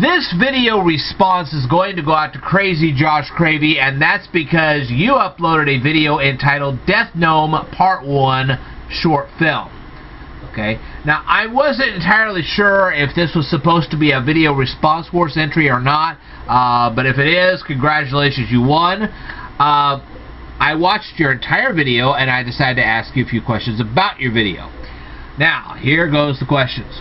This video response is going to go out to Crazy Josh Cravy, and that's because you uploaded a video entitled Death Gnome Part 1 Short Film. Okay, now I wasn't entirely sure if this was supposed to be a video response force entry or not, but if it is, congratulations, you won. I watched your entire video and I decided to ask you a few questions about your video. Now, here goes the questions.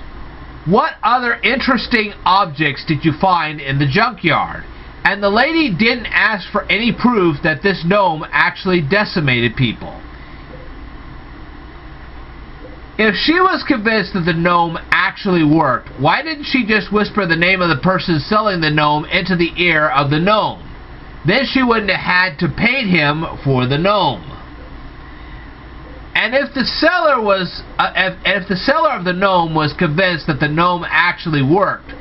What other interesting objects did you find in the junkyard? And the lady didn't ask for any proof that this gnome actually decimated people. If she was convinced that the gnome actually worked, why didn't she just whisper the name of the person selling the gnome into the ear of the gnome? Then she wouldn't have had to pay him for the gnome. And if the seller of the gnome was convinced that the gnome actually worked,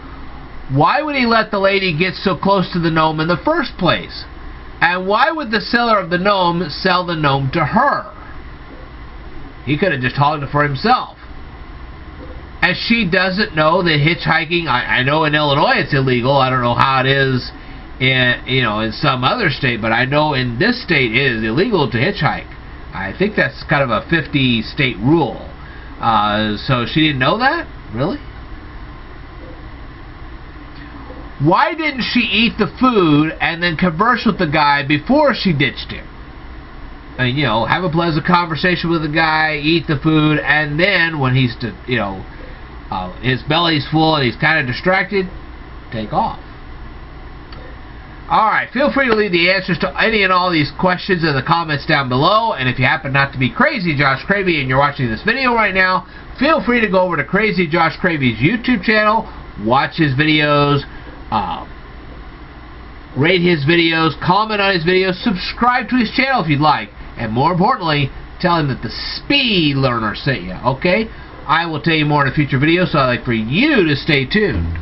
why would he let the lady get so close to the gnome in the first place? And why would the seller of the gnome sell the gnome to her? He could have just hauled it for himself. And she doesn't know that hitchhiking, I know in Illinois it's illegal. I don't know how it is in some other state, but I know in this state it is illegal to hitchhike. I think that's kind of a 50-state rule. So she didn't know that? Really? Why didn't she eat the food and then converse with the guy before she ditched him? I mean, have a pleasant conversation with the guy, eat the food, and then when he's, his belly's full and he's kind of distracted, take off. Alright, feel free to leave the answers to any and all these questions in the comments down below. And if you happen not to be Crazy Josh Cravy and you're watching this video right now, feel free to go over to Crazy Josh Cravy's YouTube channel, watch his videos, rate his videos, comment on his videos, subscribe to his channel if you'd like. And more importantly, tell him that the Speed Learner sent you, okay? I will tell you more in a future video, so I'd like for you to stay tuned.